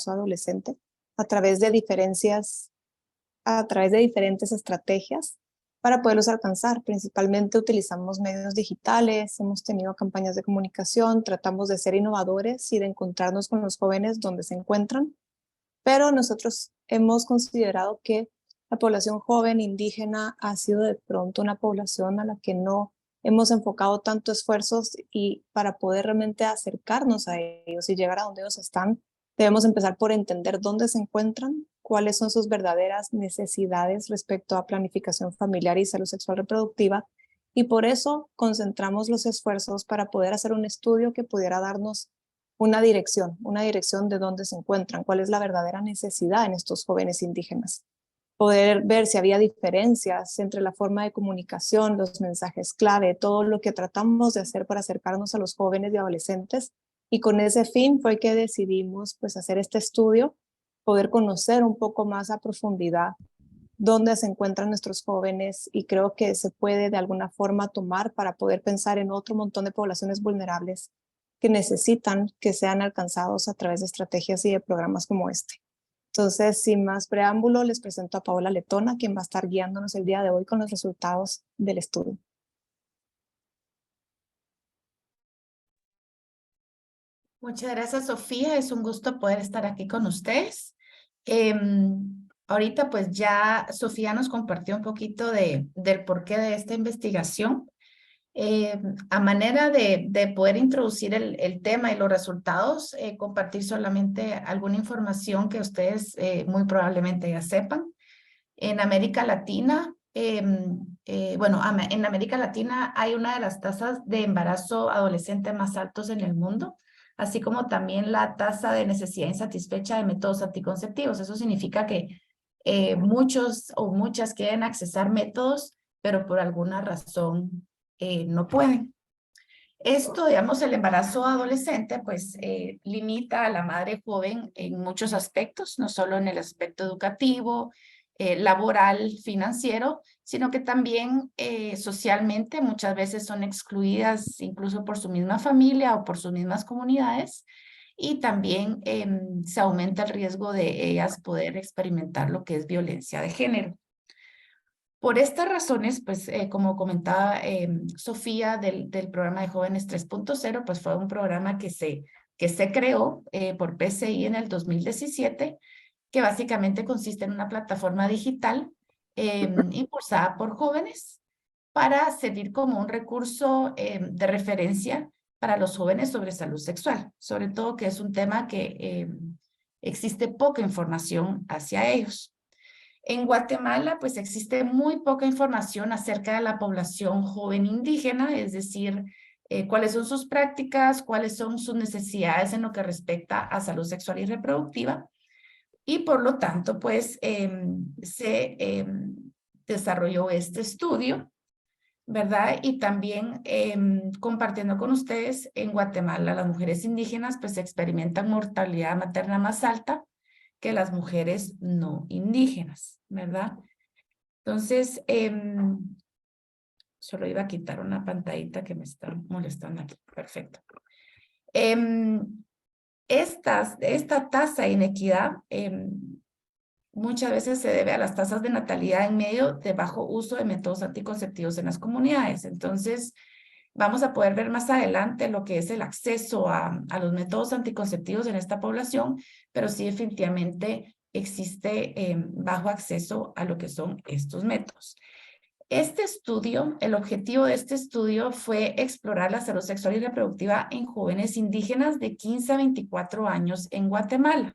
adolescente a través de diferentes estrategias para poderlos alcanzar. Principalmente utilizamos medios digitales, hemos tenido campañas de comunicación, tratamos de ser innovadores y de encontrarnos con los jóvenes donde se encuentran, pero nosotros hemos considerado que la población joven indígena ha sido de pronto una población a la que no hemos enfocado tanto esfuerzos, y para poder realmente acercarnos a ellos y llegar a donde ellos están, debemos empezar por entender dónde se encuentran, cuáles son sus verdaderas necesidades respecto a planificación familiar y salud sexual reproductiva, y por eso concentramos los esfuerzos para poder hacer un estudio que pudiera darnos una dirección de dónde se encuentran, cuál es la verdadera necesidad en estos jóvenes indígenas. Poder ver si había diferencias entre la forma de comunicación, los mensajes clave, todo lo que tratamos de hacer para acercarnos a los jóvenes y adolescentes. Y con ese fin fue que decidimos pues hacer este estudio, poder conocer un poco más a profundidad dónde se encuentran nuestros jóvenes, y creo que se puede de alguna forma tomar para poder pensar en otro montón de poblaciones vulnerables que necesitan que sean alcanzados a través de estrategias y de programas como este. Entonces, sin más preámbulo, les presento a Paola Letona, quien va a estar guiándonos el día de hoy con los resultados del estudio. Muchas gracias, Sofía. Es un gusto poder estar aquí con ustedes. Ahorita pues ya Sofía nos compartió un poquito del porqué de esta investigación. A manera de poder introducir el tema y los resultados, compartir solamente alguna información que ustedes muy probablemente ya sepan. En América Latina, en América Latina hay una de las tasas de embarazo adolescente más altos en el mundo, así como también la tasa de necesidad insatisfecha de métodos anticonceptivos. Eso significa que muchos o muchas quieren accesar métodos, pero por alguna razón no pueden. Esto, digamos, el embarazo adolescente, pues limita a la madre joven en muchos aspectos, no solo en el aspecto educativo, laboral, financiero, sino que también socialmente muchas veces son excluidas incluso por su misma familia o por sus mismas comunidades, y también se aumenta el riesgo de ellas poder experimentar lo que es violencia de género. Por estas razones, pues como comentaba Sofía del programa de Jóvenes 3.0, pues fue un programa que se creó por PCI en el 2017, que básicamente consiste en una plataforma digital impulsada por jóvenes para servir como un recurso de referencia para los jóvenes sobre salud sexual, sobre todo que es un tema que existe poca información hacia ellos. En Guatemala, pues existe muy poca información acerca de la población joven indígena, es decir, cuáles son sus prácticas, cuáles son sus necesidades en lo que respecta a salud sexual y reproductiva. Y por lo tanto, pues se desarrolló este estudio, ¿verdad? Y también compartiendo con ustedes, en Guatemala las mujeres indígenas pues experimentan mortalidad materna más alta que las mujeres no indígenas, ¿verdad? Entonces, solo iba a quitar una pantallita que me está molestando aquí. Perfecto. Esta tasa de inequidad muchas veces se debe a las tasas de natalidad en medio de bajo uso de métodos anticonceptivos en las comunidades. Entonces, vamos a poder ver más adelante lo que es el acceso a los métodos anticonceptivos en esta población, pero sí definitivamente existe bajo acceso a lo que son estos métodos. Este estudio, el objetivo de este estudio fue explorar la salud sexual y reproductiva en jóvenes indígenas de 15 a 24 años en Guatemala.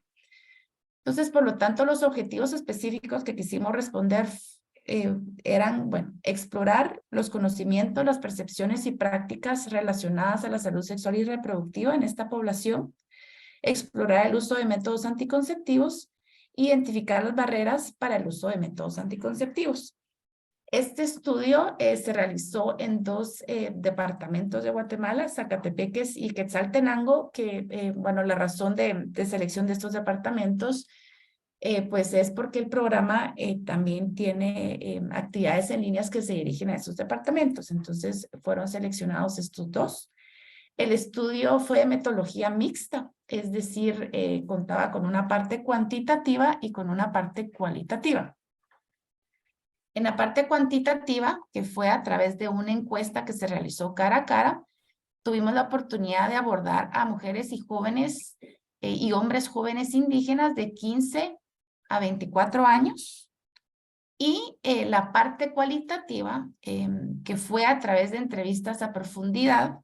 Entonces, por lo tanto, los objetivos específicos que quisimos responder eran, bueno, explorar los conocimientos, las percepciones y prácticas relacionadas a la salud sexual y reproductiva en esta población, explorar el uso de métodos anticonceptivos, identificar las barreras para el uso de métodos anticonceptivos. Este estudio se realizó en dos departamentos de Guatemala, Zacatepeques y Quetzaltenango, que, bueno, la razón de selección de estos departamentos pues es porque el programa también tiene actividades en líneas que se dirigen a estos departamentos. Entonces fueron seleccionados estos dos. El estudio fue de metodología mixta, es decir, contaba con una parte cuantitativa y con una parte cualitativa. En la parte cuantitativa, que fue a través de una encuesta que se realizó cara a cara, tuvimos la oportunidad de abordar a mujeres y jóvenes y hombres jóvenes indígenas de 15 a 24 años. Y la parte cualitativa, que fue a través de entrevistas a profundidad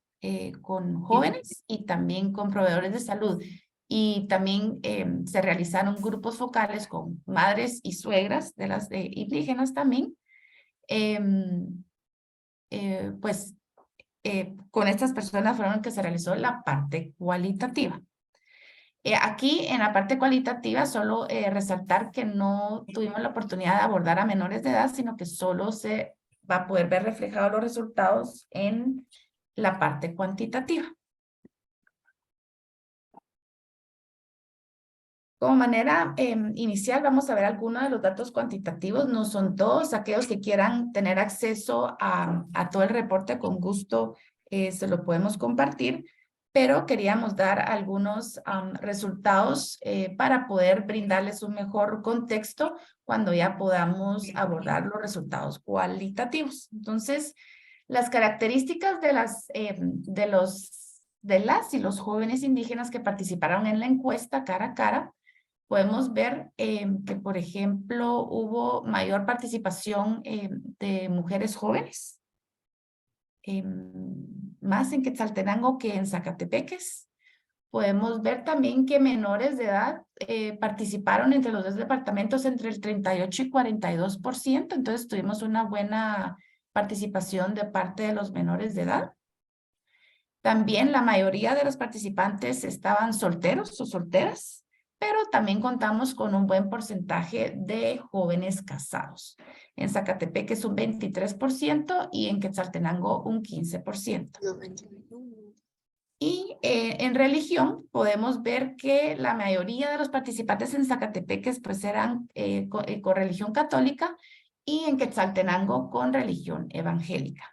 con jóvenes y también con proveedores de salud. Y también se realizaron grupos focales con madres y suegras de las indígenas también. Pues con estas personas fueron que se realizó la parte cualitativa. Aquí en la parte cualitativa solo resaltar que no tuvimos la oportunidad de abordar a menores de edad, sino que solo se va a poder ver reflejados los resultados en la parte cuantitativa. Como manera inicial vamos a ver algunos de los datos cuantitativos, no son todos, aquellos que quieran tener acceso a todo el reporte con gusto se lo podemos compartir, pero queríamos dar algunos resultados para poder brindarles un mejor contexto cuando ya podamos abordar los resultados cualitativos. Entonces, las características de las y los jóvenes indígenas que participaron en la encuesta cara a cara, podemos ver que, por ejemplo, hubo mayor participación de mujeres jóvenes, más en Quetzaltenango que en Zacatepeques. Podemos ver también que menores de edad participaron entre los dos departamentos entre el 38 y 42%, entonces tuvimos una buena participación de parte de los menores de edad. También la mayoría de los participantes estaban solteros o solteras, pero también contamos con un buen porcentaje de jóvenes casados. En Zacatepec es un 23% y en Quetzaltenango un 15%. Y en religión podemos ver que la mayoría de los participantes en Zacatepec pues eran con religión católica y en Quetzaltenango con religión evangélica.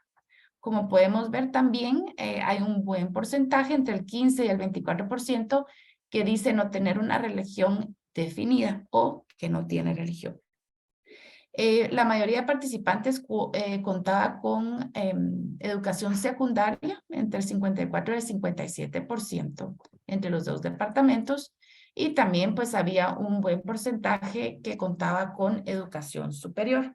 Como podemos ver también, hay un buen porcentaje, entre el 15 y el 24%, que dice no tener una religión definida o que no tiene religión. La mayoría de participantes contaba con educación secundaria, entre el 54 y el 57% entre los dos departamentos, y también pues había un buen porcentaje que contaba con educación superior.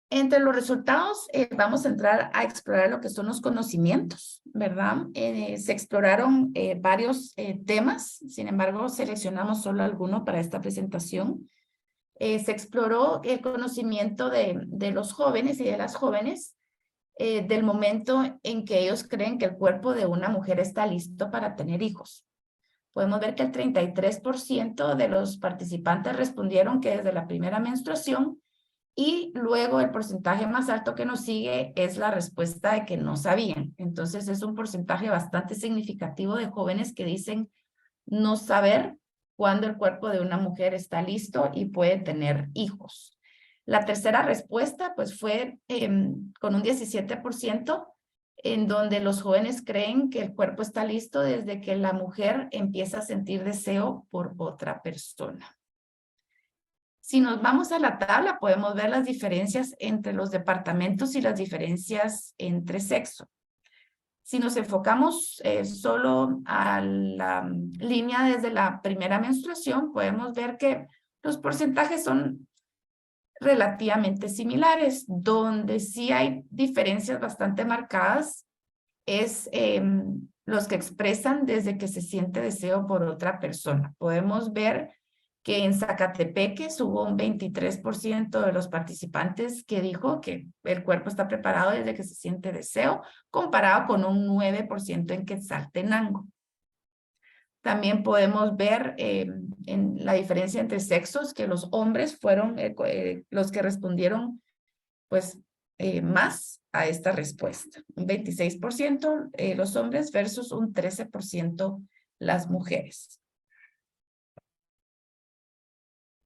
Entre los resultados vamos a entrar a explorar lo que son los conocimientos, ¿verdad? Se exploraron varios temas, sin embargo seleccionamos solo alguno para esta presentación. Se exploró el conocimiento de los jóvenes y de las jóvenes del momento en que ellos creen que el cuerpo de una mujer está listo para tener hijos. Podemos ver que el 33% de los participantes respondieron que desde la primera menstruación. Y luego el porcentaje más alto que nos sigue es la respuesta de que no sabían. Entonces es un porcentaje bastante significativo de jóvenes que dicen no saber cuándo el cuerpo de una mujer está listo y puede tener hijos. La tercera respuesta pues fue con un 17%, en donde los jóvenes creen que el cuerpo está listo desde que la mujer empieza a sentir deseo por otra persona. Si nos vamos a la tabla, podemos ver las diferencias entre los departamentos y las diferencias entre sexo. Si nos enfocamos solo a la línea desde la primera menstruación, podemos ver que los porcentajes son relativamente similares. Donde sí hay diferencias bastante marcadas es los que expresan desde que se siente deseo por otra persona. Podemos ver que en Zacatepeques hubo un 23% de los participantes que dijo que el cuerpo está preparado desde que se siente deseo, comparado con un 9% en Quetzaltenango. También podemos ver en la diferencia entre sexos que los hombres fueron los que respondieron pues más a esta respuesta. Un 26% los hombres versus un 13% las mujeres.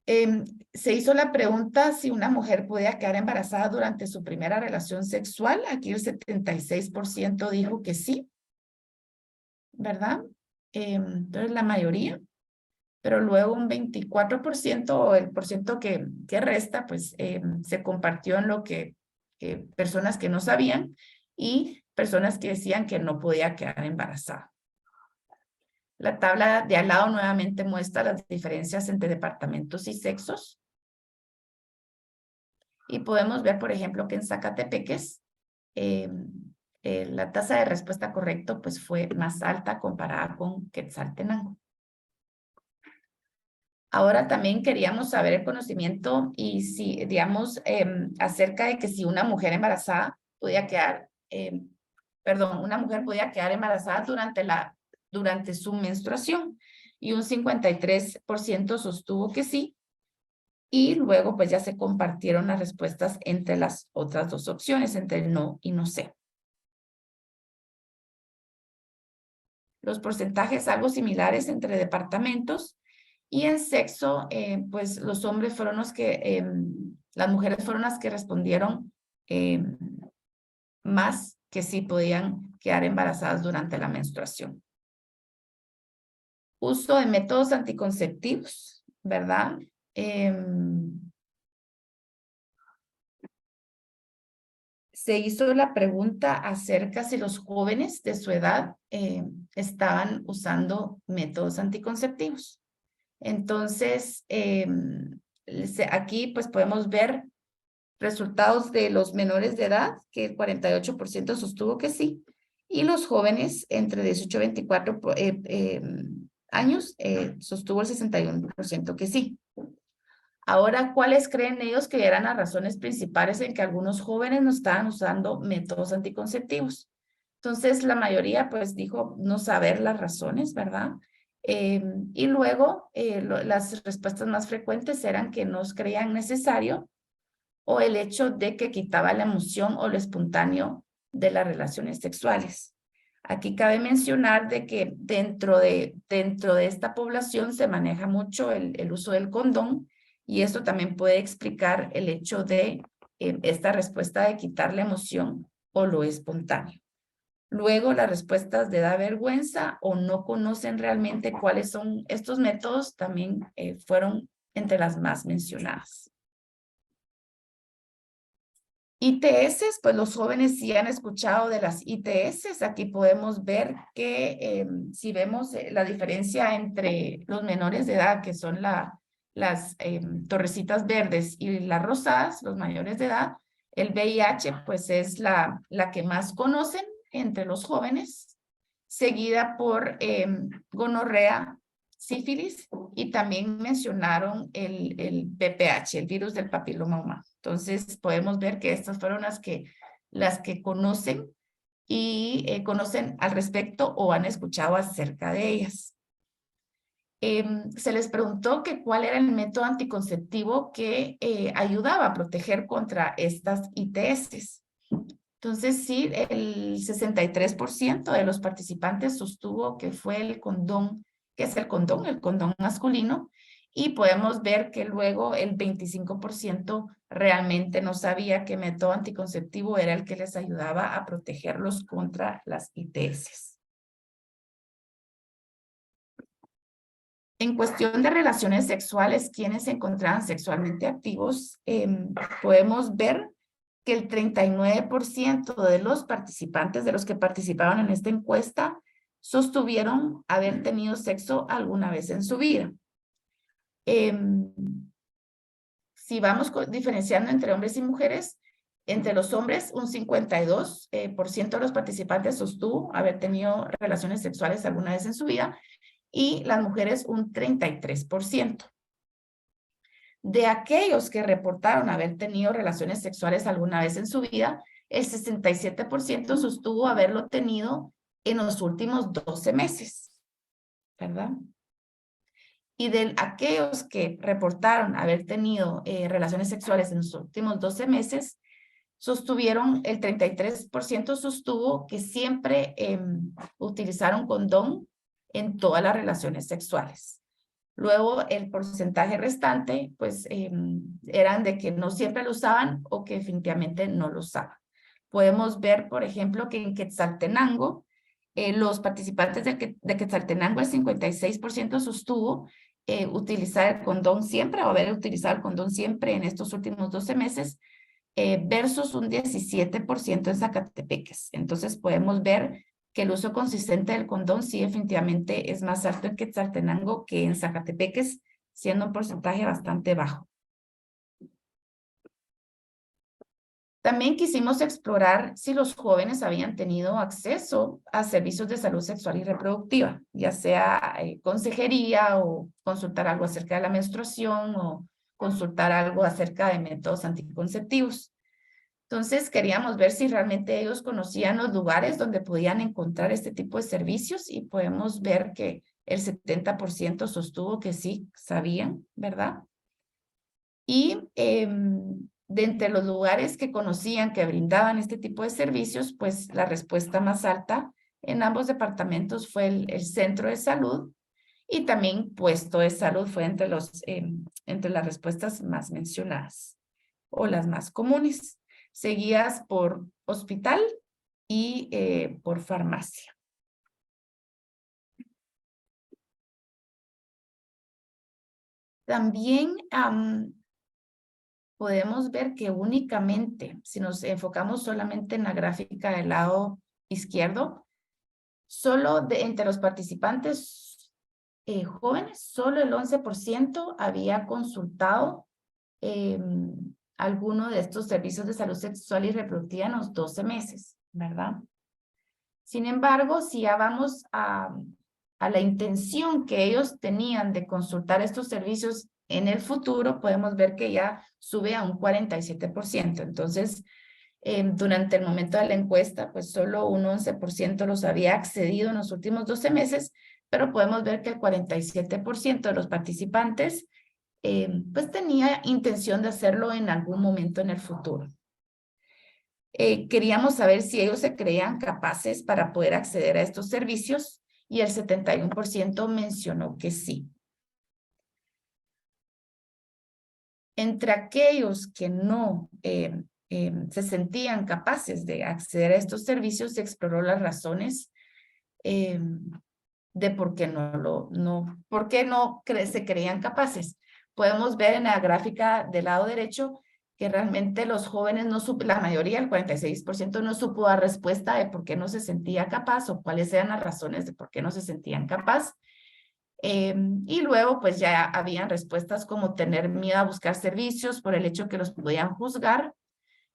Se hizo la pregunta si una mujer podía quedar embarazada durante su primera relación sexual. Aquí el 76% dijo que sí, ¿verdad? Entonces la mayoría, pero luego un 24% o el porciento que resta, pues se compartió en lo que personas que no sabían y personas que decían que no podía quedar embarazada. La tabla de al lado nuevamente muestra las diferencias entre departamentos y sexos. Y podemos ver, por ejemplo, que en Zacatepeques la tasa de respuesta correcta pues, fue más alta comparada con Quetzaltenango. Ahora también queríamos saber el conocimiento y si, digamos, acerca de que si una mujer embarazada podía quedar, una mujer podía quedar embarazada durante su menstruación. Y un 53% sostuvo que sí. Y luego pues ya se compartieron las respuestas entre las otras dos opciones, entre el no y no sé. Los porcentajes algo similares entre departamentos y en sexo, pues los hombres fueron los que, las mujeres fueron las que respondieron más que sí podían quedar embarazadas durante la menstruación. Uso de métodos anticonceptivos, ¿verdad? Se hizo la pregunta acerca si los jóvenes de su edad estaban usando métodos anticonceptivos. Entonces, aquí pues podemos ver resultados de los menores de edad, que el 48% sostuvo que sí, y los jóvenes entre 18 y 24 años sostuvo el 61% que sí. Ahora, ¿cuáles creen ellos que eran las razones principales en que algunos jóvenes no estaban usando métodos anticonceptivos? Entonces, la mayoría pues dijo no saber las razones, ¿verdad? Y luego, las respuestas más frecuentes eran que no creían necesario o el hecho de que quitaba la emoción o lo espontáneo de las relaciones sexuales. Aquí cabe mencionar de que dentro de esta población se maneja mucho el uso del condón y esto también puede explicar el hecho de esta respuesta de quitar la emoción o lo espontáneo. Luego, las respuestas de da vergüenza o no conocen realmente cuáles son estos métodos también fueron entre las más mencionadas. ITS, pues los jóvenes sí han escuchado de las ITS. Aquí podemos ver que si vemos la diferencia entre los menores de edad, que son las torrecitas verdes y las rosadas, los mayores de edad, el VIH pues es la que más conocen entre los jóvenes, seguida por gonorrea, sífilis y también mencionaron el VPH, el virus del papiloma humano. Entonces podemos ver que estas fueron las que conocen y conocen al respecto o han escuchado acerca de ellas. Se les preguntó que cuál era el método anticonceptivo que ayudaba a proteger contra estas ITS. Entonces, sí, el 63% de los participantes sostuvo que fue el condón, que es el condón masculino, y podemos ver que luego el 25% realmente no sabía qué método anticonceptivo era el que les ayudaba a protegerlos contra las ITS. En cuestión de relaciones sexuales, quienes se encontraban sexualmente activos, podemos ver que el 39% de los participantes, de los que participaron en esta encuesta, sostuvieron haber tenido sexo alguna vez en su vida. Si vamos diferenciando entre hombres y mujeres, entre los hombres, un 52% de los participantes sostuvo haber tenido relaciones sexuales alguna vez en su vida, y las mujeres un 33%. De aquellos que reportaron haber tenido relaciones sexuales alguna vez en su vida, el 67% sostuvo haberlo tenido en los últimos 12 meses, ¿verdad? Y de aquellos que reportaron haber tenido relaciones sexuales en los últimos 12 meses, sostuvieron, el 33% sostuvo que siempre utilizaron condón en todas las relaciones sexuales. Luego, el porcentaje restante, pues, eran de que no siempre lo usaban o que definitivamente no lo usaban. Podemos ver, por ejemplo, que en Quetzaltenango, los participantes de Quetzaltenango, el 56% sostuvo utilizar el condón siempre o haber utilizado el condón siempre en estos últimos 12 meses, versus un 17% en Zacatepeques. Entonces podemos ver que el uso consistente del condón sí definitivamente es más alto en Quetzaltenango que en Zacatepeques, siendo un porcentaje bastante bajo. También quisimos explorar si los jóvenes habían tenido acceso a servicios de salud sexual y reproductiva, ya sea consejería o consultar algo acerca de la menstruación o consultar algo acerca de métodos anticonceptivos. Entonces queríamos ver si realmente ellos conocían los lugares donde podían encontrar este tipo de servicios y podemos ver que el 70% sostuvo que sí sabían, ¿verdad? Y de entre los lugares que conocían que brindaban este tipo de servicios, pues la respuesta más alta en ambos departamentos fue el centro de salud y también puesto de salud fue entre las respuestas más mencionadas o las más comunes, seguidas por hospital y por farmacia. También podemos ver que únicamente, si nos enfocamos solamente en la gráfica del lado izquierdo, solo entre los participantes jóvenes, solo el 11% había consultado alguno de estos servicios de salud sexual y reproductiva en los 12 meses, ¿verdad? Sin embargo, si ya vamos a la intención que ellos tenían de consultar estos servicios en el futuro, podemos ver que ya sube a un 47%. Entonces, durante el momento de la encuesta, pues solo un 11% los había accedido en los últimos 12 meses, pero podemos ver que el 47% de los participantes pues tenía intención de hacerlo en algún momento en el futuro. Queríamos saber si ellos se creían capaces para poder acceder a estos servicios y el 71% mencionó que sí. Entre aquellos que no se sentían capaces de acceder a estos servicios, se exploró las razones de por qué no se creían capaces. Podemos ver en la gráfica del lado derecho que realmente los jóvenes la mayoría, el 46%, no supo dar respuesta de por qué no se sentía capaz o cuáles eran las razones de por qué no se sentían capaz. Y luego pues ya habían respuestas como tener miedo a buscar servicios por el hecho que los podían juzgar,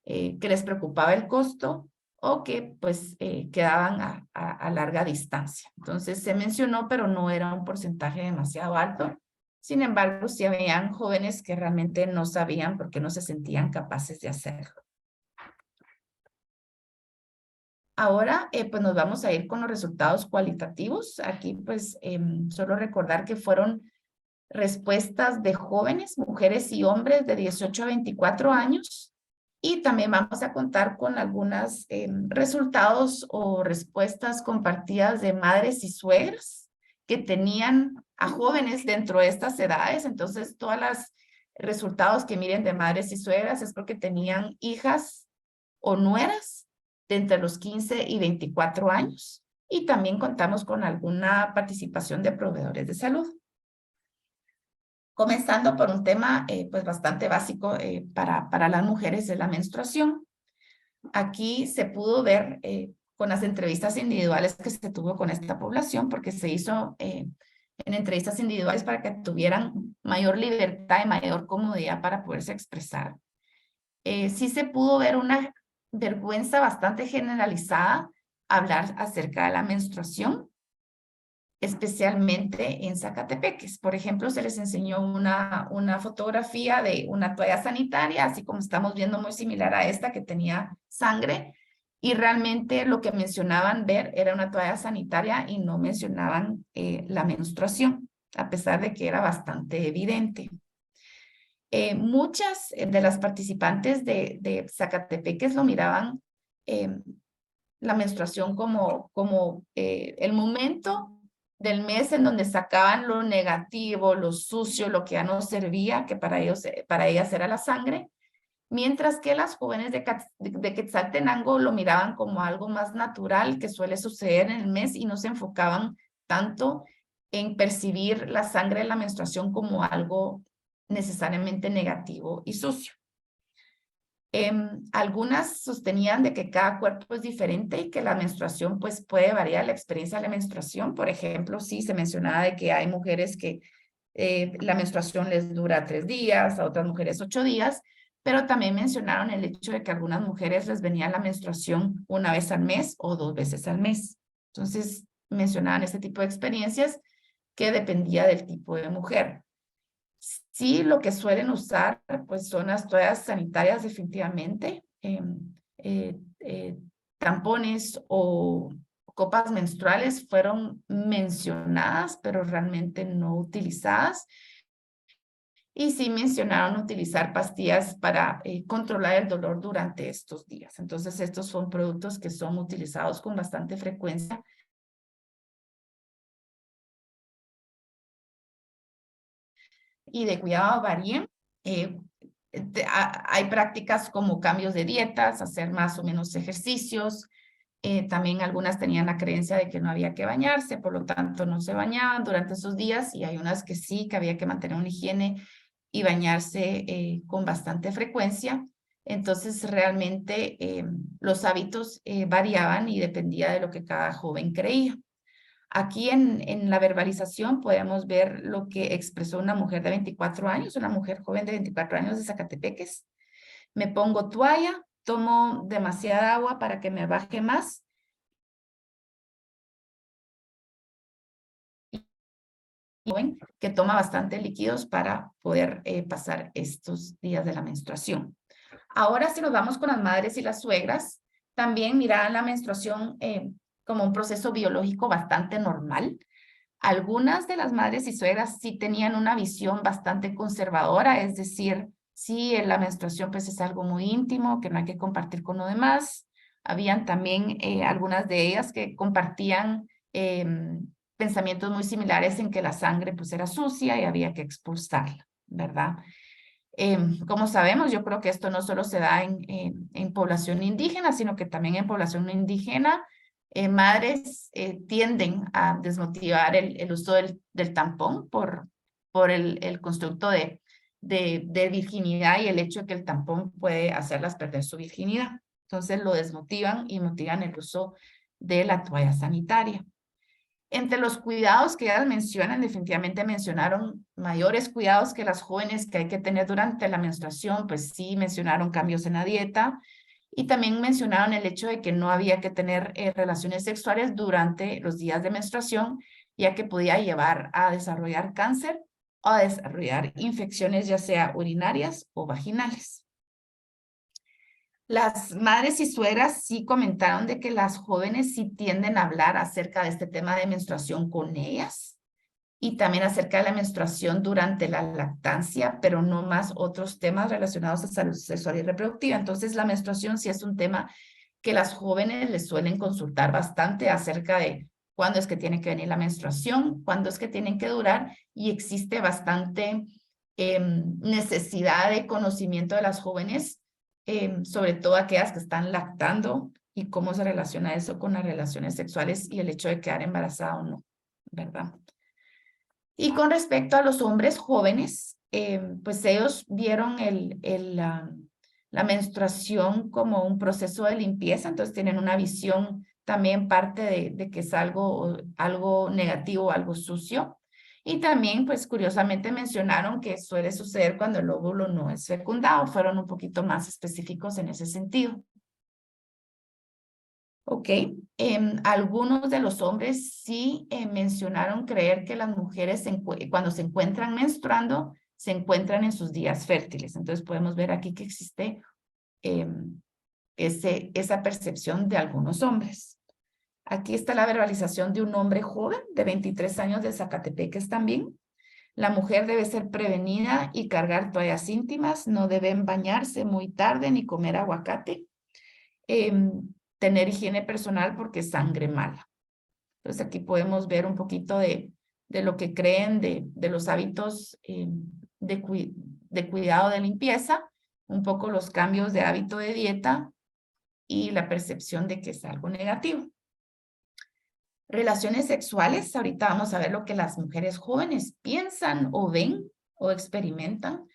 que les preocupaba el costo o que pues quedaban a larga distancia. Entonces se mencionó, pero no era un porcentaje demasiado alto. Sin embargo, sí habían jóvenes que realmente no sabían porque no se sentían capaces de hacerlo. Ahora, pues nos vamos a ir con los resultados cualitativos. Aquí, pues, solo recordar que fueron respuestas de jóvenes, mujeres y hombres de 18 a 24 años. Y también vamos a contar con algunos resultados o respuestas compartidas de madres y suegras que tenían a jóvenes dentro de estas edades. Entonces, todos los resultados que miren de madres y suegras es porque tenían hijas o nueras de entre los 15 y 24 años. Y también contamos con alguna participación de proveedores de salud. Comenzando por un tema pues bastante básico para las mujeres de la menstruación. Aquí se pudo ver con las entrevistas individuales que se tuvo con esta población, porque se hizo en entrevistas individuales para que tuvieran mayor libertad y mayor comodidad para poderse expresar. Sí se pudo ver una vergüenza bastante generalizada hablar acerca de la menstruación, especialmente en Zacatepeques. Por ejemplo, se les enseñó una fotografía de una toalla sanitaria, así como estamos viendo muy similar a esta que tenía sangre, y realmente lo que mencionaban ver era una toalla sanitaria y no mencionaban la menstruación, a pesar de que era bastante evidente. Muchas de las participantes de Zacatepeques lo miraban la menstruación como el momento del mes en donde sacaban lo negativo, lo sucio, lo que ya no servía, que para ellas era la sangre, mientras que las jóvenes de Quetzaltenango lo miraban como algo más natural que suele suceder en el mes y no se enfocaban tanto en percibir la sangre de la menstruación como algo necesariamente negativo y sucio. Algunas sostenían de que cada cuerpo es diferente y que la menstruación pues puede variar la experiencia de la menstruación. Por ejemplo, sí se mencionaba de que hay mujeres que la menstruación les dura 3 días, a otras mujeres 8 días, pero también mencionaron el hecho de que a algunas mujeres les venía la menstruación una vez al mes o 2 veces al mes. Entonces mencionaban este tipo de experiencias que dependía del tipo de mujer. Sí, lo que suelen usar pues son las toallas sanitarias definitivamente, tampones o copas menstruales fueron mencionadas, pero realmente no utilizadas. Y sí mencionaron utilizar pastillas para controlar el dolor durante estos días. Entonces, estos son productos que son utilizados con bastante frecuencia. Y de cuidado varían. Hay prácticas como cambios de dietas, hacer más o menos ejercicios. También algunas tenían la creencia de que no había que bañarse, por lo tanto no se bañaban durante esos días, y hay unas que sí, que había que mantener una higiene y bañarse con bastante frecuencia. Entonces realmente los hábitos variaban y dependía de lo que cada joven creía. Aquí en la verbalización podemos ver lo que expresó una mujer de 24 años, una mujer joven de 24 años de Zacatepeques. Me pongo toalla, tomo demasiada agua para que me baje más. Joven que toma bastante líquidos para poder pasar estos días de la menstruación. Ahora, si nos vamos con las madres y las suegras, también miraban la menstruación como un proceso biológico bastante normal. Algunas de las madres y suegras sí tenían una visión bastante conservadora, es decir, sí, la menstruación pues es algo muy íntimo que no hay que compartir con los demás. Habían también algunas de ellas que compartían pensamientos muy similares en que la sangre pues era sucia y había que expulsarla, ¿verdad? Como sabemos, yo creo que esto no solo se da en población indígena, sino que también en población no indígena, madres tienden a desmotivar el uso del tampón por el constructo de virginidad y el hecho de que el tampón puede hacerlas perder su virginidad. Entonces lo desmotivan y motivan el uso de la toalla sanitaria. Entre los cuidados que ellas mencionan, definitivamente mencionaron mayores cuidados que las jóvenes que hay que tener durante la menstruación, pues sí mencionaron cambios en la dieta y también mencionaron el hecho de que no había que tener relaciones sexuales durante los días de menstruación, ya que podía llevar a desarrollar cáncer o a desarrollar infecciones ya sea urinarias o vaginales. Las madres y suegras sí comentaron de que las jóvenes sí tienden a hablar acerca de este tema de menstruación con ellas y también acerca de la menstruación durante la lactancia, pero no más otros temas relacionados a salud sexual y reproductiva. Entonces, la menstruación sí es un tema que las jóvenes les suelen consultar bastante acerca de cuándo es que tiene que venir la menstruación, cuándo es que tienen que durar, y existe bastante necesidad de conocimiento de las jóvenes, sobre todo aquellas que están lactando y cómo se relaciona eso con las relaciones sexuales y el hecho de quedar embarazada o no, ¿verdad? Y con respecto a los hombres jóvenes, pues ellos vieron la menstruación como un proceso de limpieza, entonces tienen una visión también parte de que es algo negativo, algo sucio. Y también, pues curiosamente mencionaron que suele suceder cuando el óvulo no es fecundado. Fueron un poquito más específicos en ese sentido. Ok, algunos de los hombres sí mencionaron creer que las mujeres cuando se encuentran menstruando, se encuentran en sus días fértiles. Entonces podemos ver aquí que existe esa percepción de algunos hombres. Aquí está la verbalización de un hombre joven de 23 años de Zacatepeques también. La mujer debe ser prevenida y cargar toallas íntimas, no deben bañarse muy tarde ni comer aguacate. Tener higiene personal porque es sangre mala. Entonces aquí podemos ver un poquito de lo que creen de los hábitos de cuidado de limpieza, un poco los cambios de hábito de dieta y la percepción de que es algo negativo. Relaciones sexuales, ahorita vamos a ver lo que las mujeres jóvenes piensan o ven o experimentan.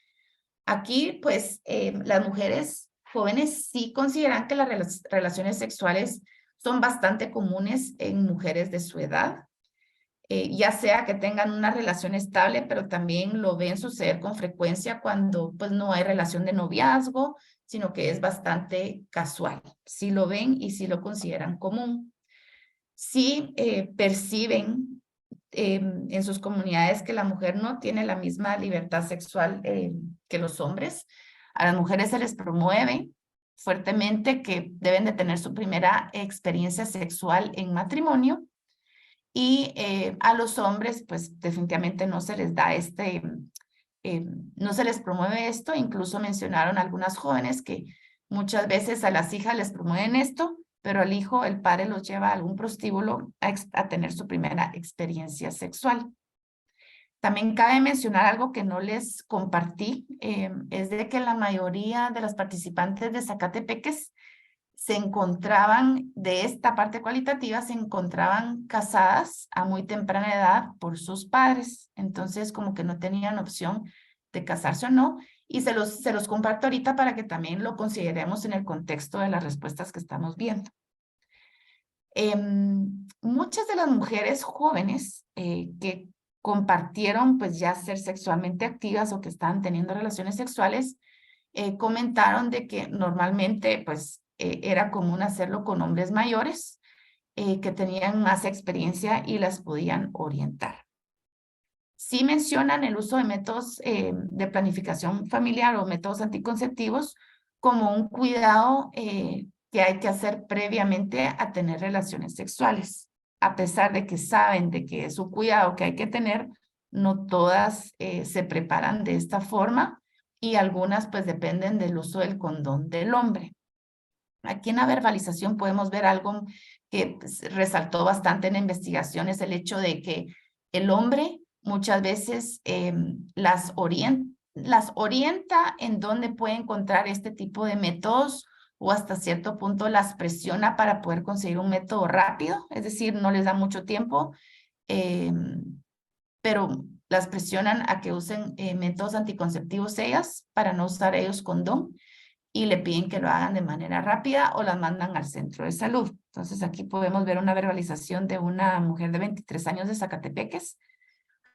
Aquí, pues, las mujeres jóvenes sí consideran que las relaciones sexuales son bastante comunes en mujeres de su edad, ya sea que tengan una relación estable, pero también lo ven suceder con frecuencia cuando pues no hay relación de noviazgo, sino que es bastante casual. Sí lo ven y sí lo consideran común. Sí perciben en sus comunidades que la mujer no tiene la misma libertad sexual que los hombres. A las mujeres se les promueve fuertemente que deben de tener su primera experiencia sexual en matrimonio y a los hombres pues definitivamente no se les da no se les promueve esto. Incluso mencionaron algunas jóvenes que muchas veces a las hijas les promueven esto, pero al hijo, el padre los lleva a algún prostíbulo a tener su primera experiencia sexual. También cabe mencionar algo que no les compartí, es de que la mayoría de las participantes de Zacatepeques se encontraban, de esta parte cualitativa, se encontraban casadas a muy temprana edad por sus padres. Entonces, como que no tenían opción de casarse o no. Y se los comparto ahorita para que también lo consideremos en el contexto de las respuestas que estamos viendo. Muchas de las mujeres jóvenes que compartieron pues ya ser sexualmente activas o que estaban teniendo relaciones sexuales, comentaron de que normalmente pues era común hacerlo con hombres mayores que tenían más experiencia y las podían orientar. Sí mencionan el uso de métodos de planificación familiar o métodos anticonceptivos como un cuidado que hay que hacer previamente a tener relaciones sexuales. A pesar de que saben de que es un cuidado que hay que tener, no todas se preparan de esta forma y algunas pues dependen del uso del condón del hombre. Aquí en la verbalización podemos ver algo que pues, resaltó bastante en la investigación, es el hecho de que el hombre muchas veces las orienta en dónde puede encontrar este tipo de métodos o hasta cierto punto las presiona para poder conseguir un método rápido, es decir, no les da mucho tiempo, pero las presionan a que usen métodos anticonceptivos ellas para no usar ellos condón y le piden que lo hagan de manera rápida o las mandan al centro de salud. Entonces aquí podemos ver una verbalización de una mujer de 23 años de Zacatepeques.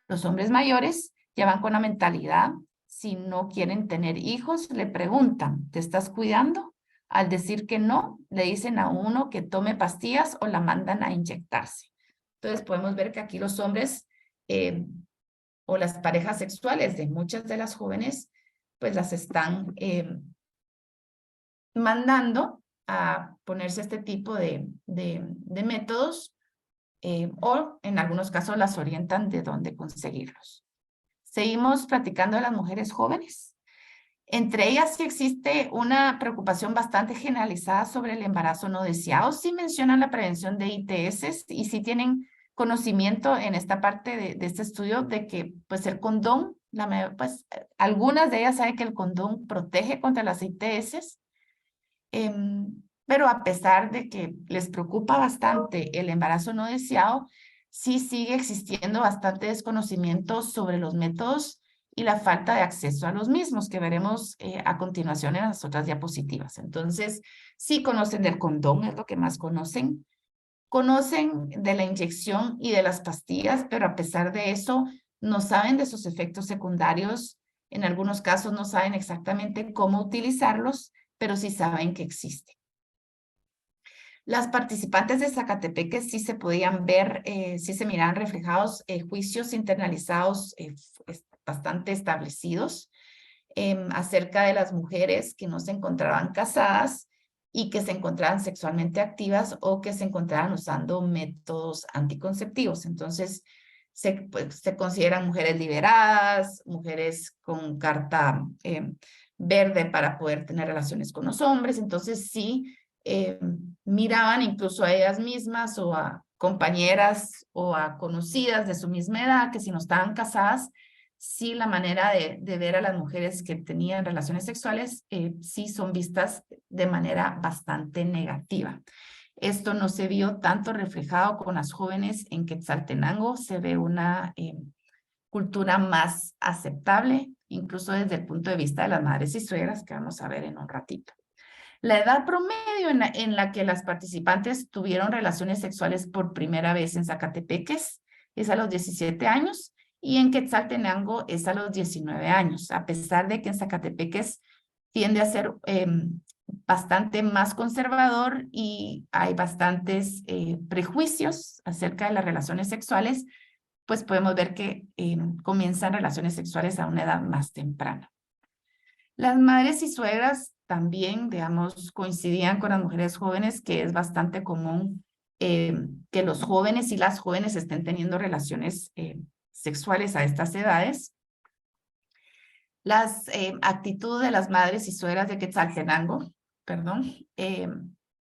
Los hombres mayores ya van con la mentalidad, si no quieren tener hijos, le preguntan, ¿te estás cuidando? Al decir que no, le dicen a uno que tome pastillas o la mandan a inyectarse. Entonces podemos ver que aquí los hombres o las parejas sexuales de muchas de las jóvenes, pues las están mandando a ponerse este tipo de métodos o en algunos casos las orientan de dónde conseguirlos. Seguimos platicando de las mujeres jóvenes. Entre ellas sí existe una preocupación bastante generalizada sobre el embarazo no deseado. Sí mencionan la prevención de ITS y sí tienen conocimiento en esta parte de este estudio de que pues el condón, pues algunas de ellas saben que el condón protege contra las ITS, pero a pesar de que les preocupa bastante el embarazo no deseado, sí sigue existiendo bastante desconocimiento sobre los métodos y la falta de acceso a los mismos, que veremos a continuación en las otras diapositivas. Entonces, sí conocen del condón, es lo que más conocen. Conocen de la inyección y de las pastillas, pero a pesar de eso, no saben de sus efectos secundarios. En algunos casos no saben exactamente cómo utilizarlos, pero sí saben que existen. Las participantes de Zacatepeque sí se podían ver, sí se miraban reflejados juicios internalizados bastante establecidos acerca de las mujeres que no se encontraban casadas y que se encontraban sexualmente activas o que se encontraban usando métodos anticonceptivos. Entonces, se consideran mujeres liberadas, mujeres con carta verde para poder tener relaciones con los hombres. Entonces, sí, miraban incluso a ellas mismas o a compañeras o a conocidas de su misma edad, que si no estaban casadas, sí la manera de ver a las mujeres que tenían relaciones sexuales, sí son vistas de manera bastante negativa. Esto no se vio tanto reflejado con las jóvenes en Quetzaltenango, se ve una cultura más aceptable, incluso desde el punto de vista de las madres y suegras, que vamos a ver en un ratito. La edad promedio en la que las participantes tuvieron relaciones sexuales por primera vez en Zacatepeques es a los 17 años y en Quetzaltenango es a los 19 años, a pesar de que en Zacatepeques tiende a ser bastante más conservador y hay bastantes prejuicios acerca de las relaciones sexuales, pues podemos ver que comienzan relaciones sexuales a una edad más temprana. Las madres y suegras también, digamos, coincidían con las mujeres jóvenes, que es bastante común que los jóvenes y las jóvenes estén teniendo relaciones sexuales a estas edades. Las actitudes de las madres y suegras de Quetzaltenango,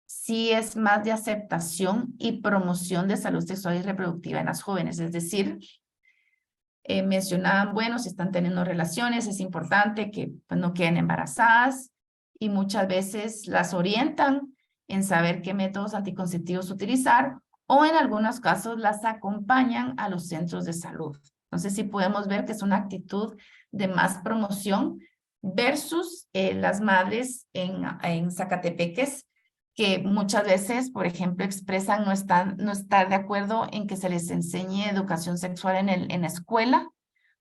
sí es más de aceptación y promoción de salud sexual y reproductiva en las jóvenes, es decir, mencionaban, bueno, si están teniendo relaciones, es importante que pues, no queden embarazadas y muchas veces las orientan en saber qué métodos anticonceptivos utilizar o en algunos casos las acompañan a los centros de salud. Entonces sí podemos ver que es una actitud de más promoción versus las madres en Zacatepeques que muchas veces, por ejemplo, expresan no estar de acuerdo en que se les enseñe educación sexual en la escuela,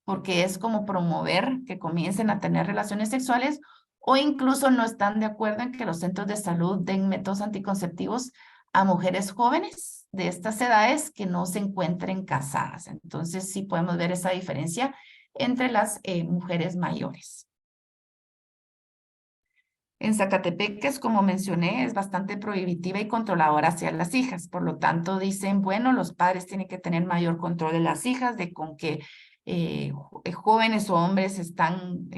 porque es como promover que comiencen a tener relaciones sexuales, o incluso no están de acuerdo en que los centros de salud den métodos anticonceptivos a mujeres jóvenes de estas edades que no se encuentren casadas. Entonces sí podemos ver esa diferencia entre las mujeres mayores. En Zacatepeques, como mencioné, es bastante prohibitiva y controladora hacia las hijas. Por lo tanto, dicen, bueno, los padres tienen que tener mayor control de las hijas, de con qué jóvenes o hombres se están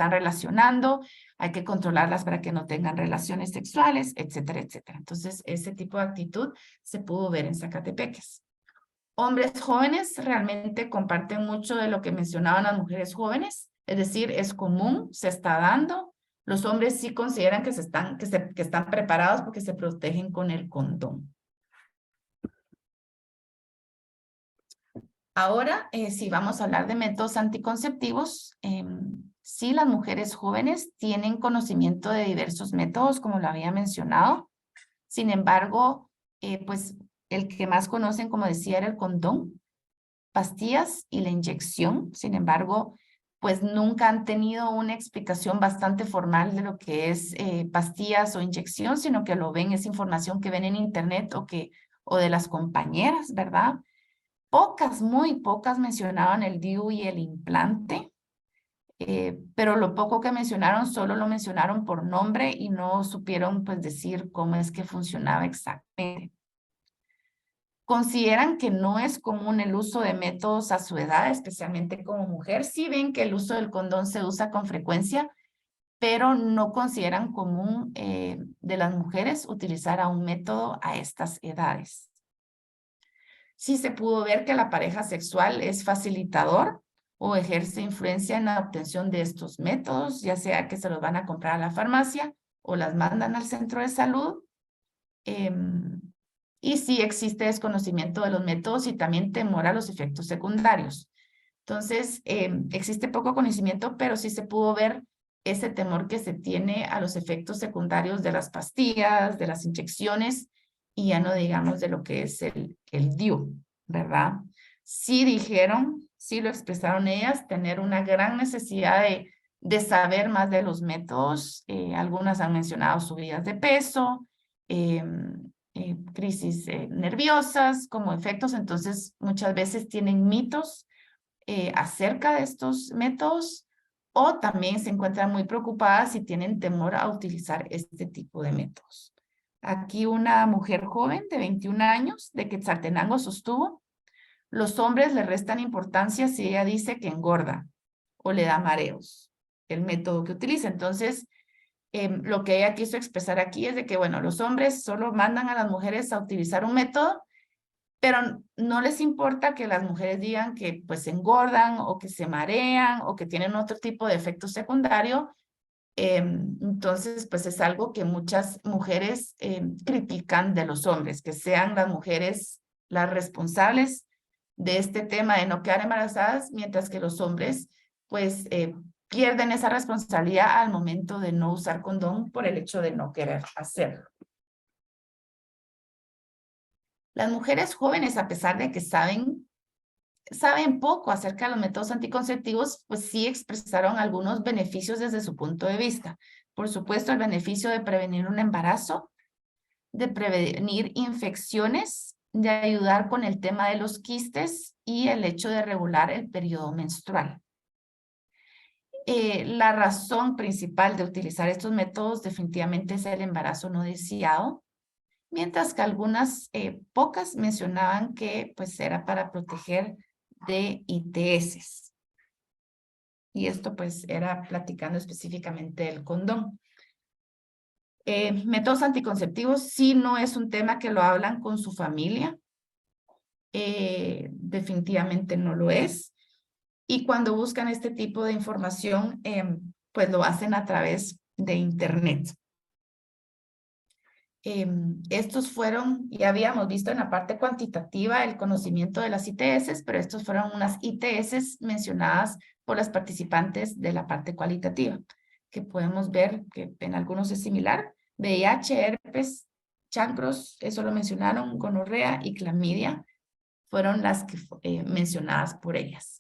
relacionando. Hay que controlarlas para que no tengan relaciones sexuales, etcétera, etcétera. Entonces, ese tipo de actitud se pudo ver en Zacatepeques. Hombres jóvenes realmente comparten mucho de lo que mencionaban las mujeres jóvenes. Es decir, es común, se está dando. Los hombres sí consideran que están preparados porque se protegen con el condón. Ahora, si vamos a hablar de métodos anticonceptivos, sí, las mujeres jóvenes tienen conocimiento de diversos métodos, como lo había mencionado. Sin embargo, pues el que más conocen, como decía, era el condón, pastillas y la inyección. Sin embargo, pues nunca han tenido una explicación bastante formal de lo que es pastillas o inyección, sino que lo ven, es información que ven en internet o de las compañeras, ¿verdad? Muy pocas mencionaban el DIU y el implante, pero lo poco que mencionaron solo lo mencionaron por nombre y no supieron pues decir cómo es que funcionaba exactamente. Consideran que no es común el uso de métodos a su edad, especialmente como mujer. Sí ven que el uso del condón se usa con frecuencia, pero no consideran común de las mujeres utilizar a un método a estas edades. Sí se pudo ver que la pareja sexual es facilitador o ejerce influencia en la obtención de estos métodos, ya sea que se los van a comprar a la farmacia o las mandan al centro de salud. Y sí existe desconocimiento de los métodos y también temor a los efectos secundarios. Entonces, existe poco conocimiento, pero sí se pudo ver ese temor que se tiene a los efectos secundarios de las pastillas, de las inyecciones, y ya no digamos de lo que es el DIU, ¿verdad? Sí dijeron, sí lo expresaron ellas, tener una gran necesidad de saber más de los métodos. Algunas han mencionado subidas de peso, crisis nerviosas como efectos, entonces muchas veces tienen mitos acerca de estos métodos o también se encuentran muy preocupadas y tienen temor a utilizar este tipo de métodos. Aquí una mujer joven de 21 años de Quetzaltenango sostuvo, los hombres le restan importancia si ella dice que engorda o le da mareos, el método que utiliza. Entonces, lo que ella quiso expresar aquí es de que, bueno, los hombres solo mandan a las mujeres a utilizar un método pero no les importa que las mujeres digan que pues se engordan o que se marean o que tienen otro tipo de efecto secundario. Entonces, pues es algo que muchas mujeres critican de los hombres, que sean las mujeres las responsables de este tema de no quedar embarazadas, mientras que los hombres, pues, pierden esa responsabilidad al momento de no usar condón por el hecho de no querer hacerlo. Las mujeres jóvenes, a pesar de que saben poco acerca de los métodos anticonceptivos, pues sí expresaron algunos beneficios desde su punto de vista. Por supuesto, el beneficio de prevenir un embarazo, de prevenir infecciones, de ayudar con el tema de los quistes y el hecho de regular el periodo menstrual. La razón principal de utilizar estos métodos definitivamente es el embarazo no deseado, mientras que algunas pocas mencionaban que pues era para proteger de ITS. Y esto pues era platicando específicamente del condón. Métodos anticonceptivos sí no es un tema que lo hablan con su familia. Definitivamente no lo es. Y cuando buscan este tipo de información, pues lo hacen a través de internet. Estos fueron, ya habíamos visto en la parte cuantitativa el conocimiento de las ITS, pero estos fueron unas ITS mencionadas por las participantes de la parte cualitativa, que podemos ver que en algunos es similar. VIH, herpes, chancros, eso lo mencionaron, gonorrea y clamidia fueron las que mencionadas por ellas.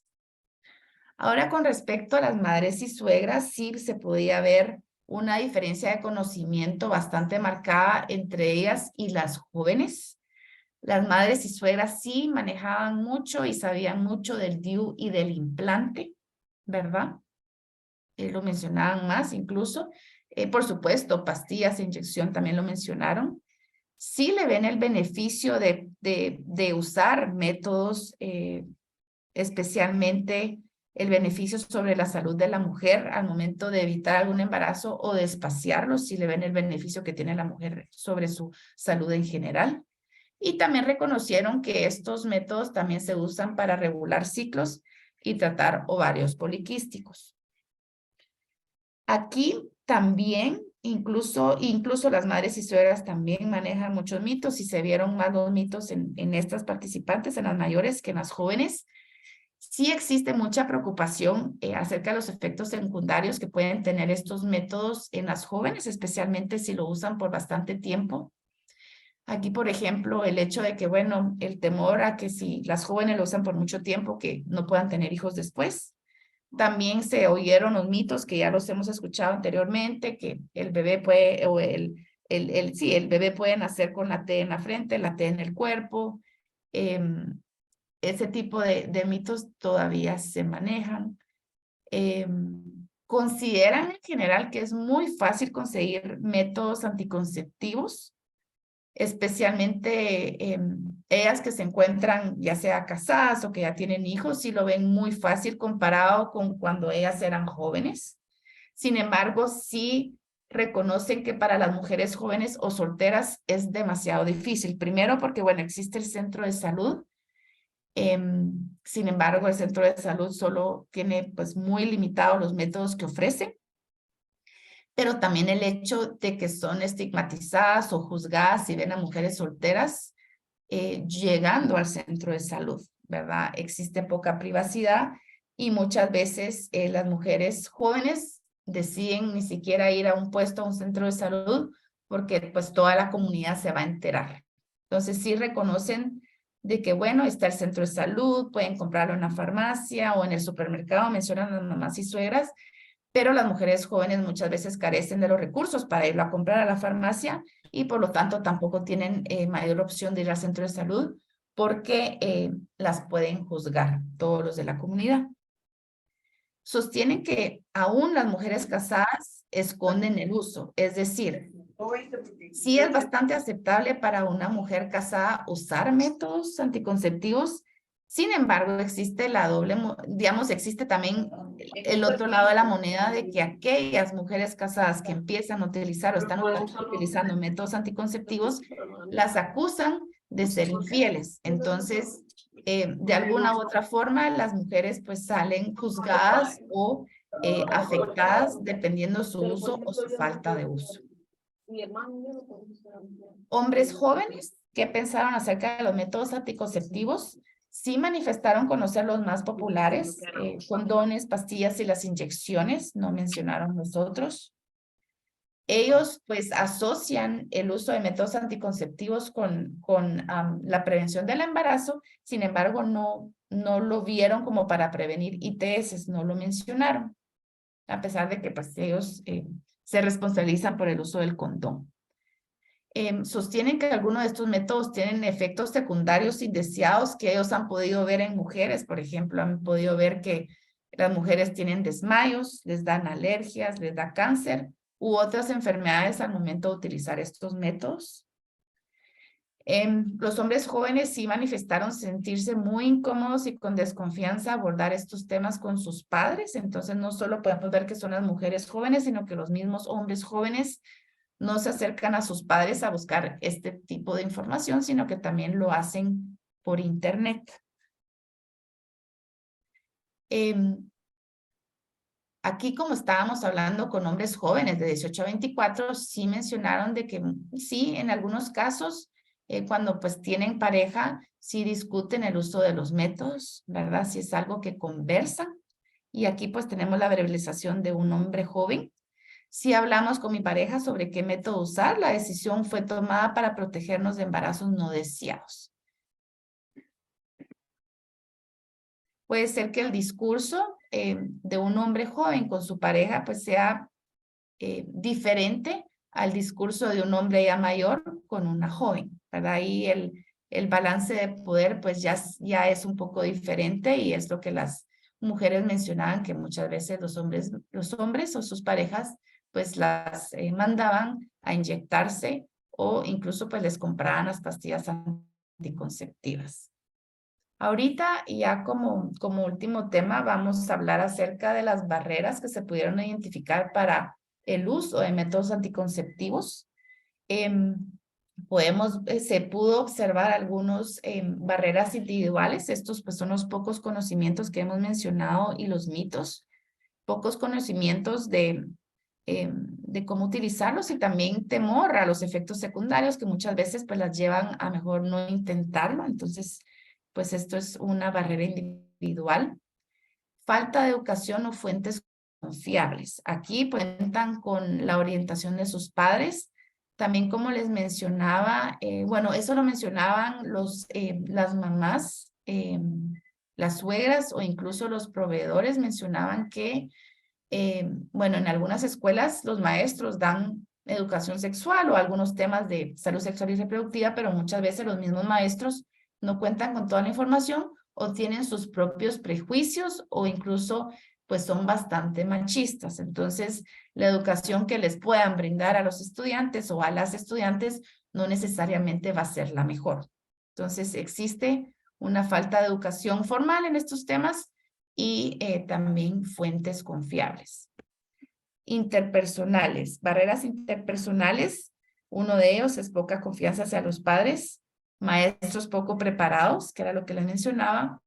Ahora, con respecto a las madres y suegras, sí se podía ver una diferencia de conocimiento bastante marcada entre ellas y las jóvenes. Las madres y suegras sí manejaban mucho y sabían mucho del DIU y del implante, ¿verdad? Lo mencionaban más incluso. Por supuesto, pastillas e inyección también lo mencionaron. Sí le ven el beneficio de usar métodos, especialmente el beneficio sobre la salud de la mujer al momento de evitar algún embarazo o de espaciarlo, si le ven el beneficio que tiene la mujer sobre su salud en general. Y también reconocieron que estos métodos también se usan para regular ciclos y tratar ovarios poliquísticos. Aquí también, incluso las madres y suegras también manejan muchos mitos y se vieron más los mitos en estas participantes, en las mayores que en las jóvenes. Sí existe mucha preocupación acerca de los efectos secundarios que pueden tener estos métodos en las jóvenes, especialmente si lo usan por bastante tiempo. Aquí, por ejemplo, el hecho de que, bueno, el temor a que si las jóvenes lo usan por mucho tiempo, que no puedan tener hijos después. También se oyeron los mitos que ya los hemos escuchado anteriormente, que el bebé puede, o el bebé puede nacer con la T en la frente, la T en el cuerpo. Ese tipo de mitos todavía se manejan. Consideran en general que es muy fácil conseguir métodos anticonceptivos, especialmente ellas que se encuentran ya sea casadas o que ya tienen hijos, sí lo ven muy fácil comparado con cuando ellas eran jóvenes. Sin embargo, sí reconocen que para las mujeres jóvenes o solteras es demasiado difícil. Primero porque, bueno, existe el centro de salud. Sin embargo, el centro de salud solo tiene pues muy limitados los métodos que ofrece, pero también el hecho de que son estigmatizadas o juzgadas si ven a mujeres solteras llegando al centro de salud, ¿verdad? Existe poca privacidad y muchas veces las mujeres jóvenes deciden ni siquiera ir a un puesto, a un centro de salud, porque pues toda la comunidad se va a enterar. Entonces sí reconocen de que, bueno, está el centro de salud, pueden comprarlo en la farmacia o en el supermercado, mencionan las mamás y suegras, pero las mujeres jóvenes muchas veces carecen de los recursos para irlo a comprar a la farmacia y por lo tanto tampoco tienen mayor opción de ir al centro de salud porque las pueden juzgar todos los de la comunidad. Sostienen que aún las mujeres casadas esconden el uso, es decir, sí es bastante aceptable para una mujer casada usar métodos anticonceptivos. Sin embargo, existe la doble, digamos, existe también el otro lado de la moneda de que aquellas mujeres casadas que empiezan a utilizar o están utilizando métodos anticonceptivos, las acusan de ser infieles. Entonces, de alguna u otra forma, las mujeres pues salen juzgadas o afectadas dependiendo su uso o su falta de uso. Hombres jóvenes que pensaron acerca de los métodos anticonceptivos sí manifestaron conocer los más populares, condones, pastillas y las inyecciones, no mencionaron los otros. Ellos pues asocian el uso de métodos anticonceptivos con la prevención del embarazo, sin embargo no lo vieron como para prevenir ITS, no lo mencionaron, a pesar de que pues ellos se responsabilizan por el uso del condón. Sostienen que algunos de estos métodos tienen efectos secundarios indeseados que ellos han podido ver en mujeres. Por ejemplo, han podido ver que las mujeres tienen desmayos, les dan alergias, les da cáncer u otras enfermedades al momento de utilizar estos métodos. Los hombres jóvenes sí manifestaron sentirse muy incómodos y con desconfianza abordar estos temas con sus padres. Entonces, no solo podemos ver que son las mujeres jóvenes, sino que los mismos hombres jóvenes no se acercan a sus padres a buscar este tipo de información, sino que también lo hacen por internet. Aquí, como estábamos hablando con hombres jóvenes de 18 a 24, sí mencionaron de que sí, en algunos casos, cuando pues tienen pareja, sí discuten el uso de los métodos, ¿verdad? Sí es algo que conversan. Y aquí pues tenemos la verbalización de un hombre joven. Si hablamos con mi pareja sobre qué método usar, la decisión fue tomada para protegernos de embarazos no deseados. Puede ser que el discurso de un hombre joven con su pareja pues sea diferente al discurso de un hombre ya mayor con una joven, ¿verdad? Ahí el balance de poder pues ya es un poco diferente y es lo que las mujeres mencionaban, que muchas veces los hombres o sus parejas pues las mandaban a inyectarse o incluso pues les compraban las pastillas anticonceptivas. Ahorita, ya como último tema, vamos a hablar acerca de las barreras que se pudieron identificar para el uso de métodos anticonceptivos. Se pudo observar algunas barreras individuales. Estos pues son los pocos conocimientos que hemos mencionado y los mitos. Pocos conocimientos de cómo utilizarlos y también temor a los efectos secundarios que muchas veces pues las llevan a mejor no intentarlo. Entonces, pues esto es una barrera individual. Falta de educación o fuentes confiables. Aquí cuentan con la orientación de sus padres. También, como les mencionaba, bueno, eso lo mencionaban las mamás, las suegras o incluso los proveedores mencionaban que, bueno, en algunas escuelas los maestros dan educación sexual o algunos temas de salud sexual y reproductiva, pero muchas veces los mismos maestros no cuentan con toda la información o tienen sus propios prejuicios o incluso pues son bastante machistas. Entonces, la educación que les puedan brindar a los estudiantes o a las estudiantes no necesariamente va a ser la mejor. Entonces, existe una falta de educación formal en estos temas y también fuentes confiables. Interpersonales, barreras interpersonales, uno de ellos es poca confianza hacia los padres, maestros poco preparados, que era lo que les mencionaba,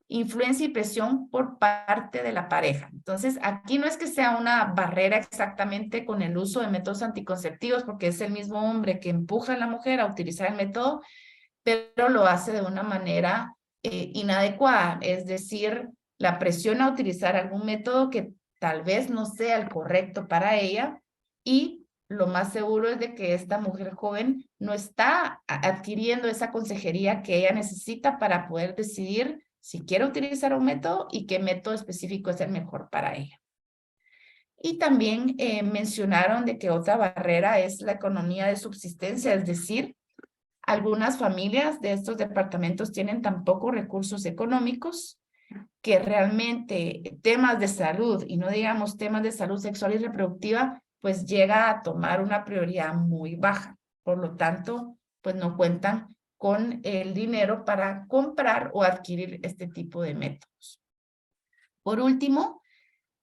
influencia y presión por parte de la pareja. Entonces, aquí no es que sea una barrera exactamente con el uso de métodos anticonceptivos, porque es el mismo hombre que empuja a la mujer a utilizar el método, pero lo hace de una manera inadecuada, es decir, la presión a utilizar algún método que tal vez no sea el correcto para ella y lo más seguro es de que esta mujer joven no está adquiriendo esa consejería que ella necesita para poder decidir si quiere utilizar un método y qué método específico es el mejor para ella. Y también mencionaron de que otra barrera es la economía de subsistencia, es decir, algunas familias de estos departamentos tienen tan pocos recursos económicos que realmente temas de salud, y no digamos temas de salud sexual y reproductiva, pues llega a tomar una prioridad muy baja. Por lo tanto, pues no cuentan con el dinero para comprar o adquirir este tipo de métodos. Por último,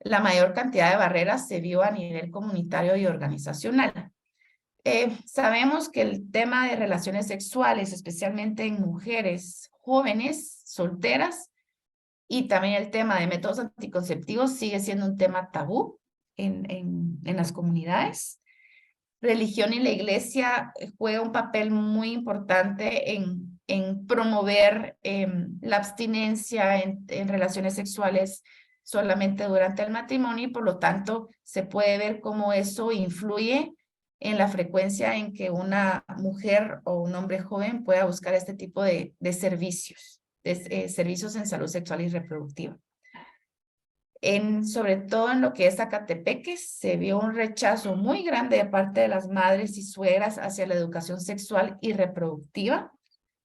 la mayor cantidad de barreras se vio a nivel comunitario y organizacional. Sabemos que el tema de relaciones sexuales, especialmente en mujeres jóvenes, solteras, y también el tema de métodos anticonceptivos sigue siendo un tema tabú en las comunidades. Religión y la iglesia juega un papel muy importante en promover la abstinencia en relaciones sexuales solamente durante el matrimonio y por lo tanto se puede ver cómo eso influye en la frecuencia en que una mujer o un hombre joven pueda buscar este tipo de servicios, servicios en salud sexual y reproductiva. Sobre todo en lo que es Zacatepeque, se vio un rechazo muy grande de parte de las madres y suegras hacia la educación sexual y reproductiva,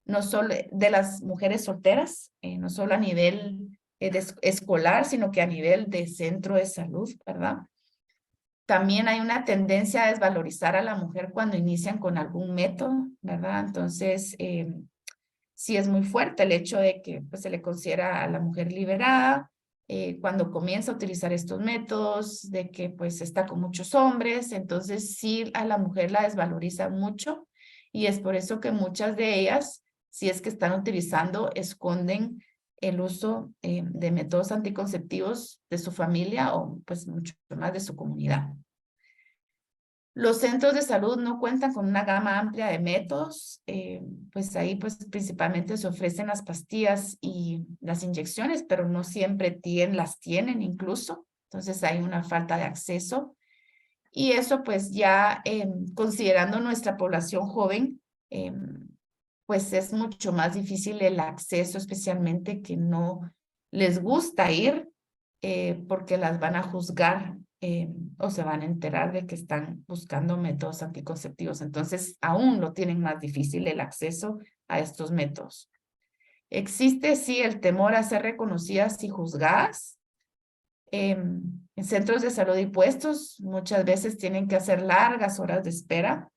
no solo de las mujeres solteras, no solo a nivel escolar, sino que a nivel de centro de salud, ¿verdad? También hay una tendencia a desvalorizar a la mujer cuando inician con algún método, ¿verdad? Entonces, sí es muy fuerte el hecho de que pues, se le considera a la mujer liberada, cuando comienza a utilizar estos métodos, de que pues está con muchos hombres, entonces sí a la mujer la desvaloriza mucho y es por eso que muchas de ellas, si es que están utilizando, esconden el uso de métodos anticonceptivos de su familia o pues mucho más de su comunidad. Los centros de salud no cuentan con una gama amplia de métodos, pues ahí pues principalmente se ofrecen las pastillas y las inyecciones, pero no siempre las tienen incluso, entonces hay una falta de acceso. Y eso pues ya considerando nuestra población joven, pues es mucho más difícil el acceso, especialmente que no les gusta ir porque las van a juzgar o se van a enterar de que están buscando métodos anticonceptivos. Entonces, aún lo tienen más difícil el acceso a estos métodos. Existe, sí, el temor a ser reconocidas y juzgadas. En centros de salud y puestos, muchas veces tienen que hacer largas horas de espera.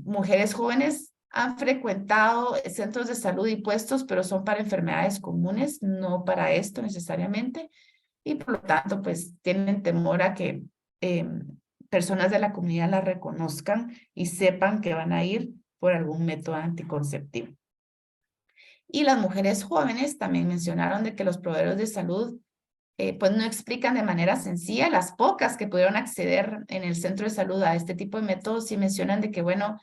Mujeres jóvenes han frecuentado centros de salud y puestos, pero son para enfermedades comunes, no para esto necesariamente. Y por lo tanto, pues tienen temor a que personas de la comunidad las reconozcan y sepan que van a ir por algún método anticonceptivo. Y las mujeres jóvenes también mencionaron de que los proveedores de salud pues no explican de manera sencilla. Las pocas que pudieron acceder en el centro de salud a este tipo de métodos sí mencionan de que, bueno,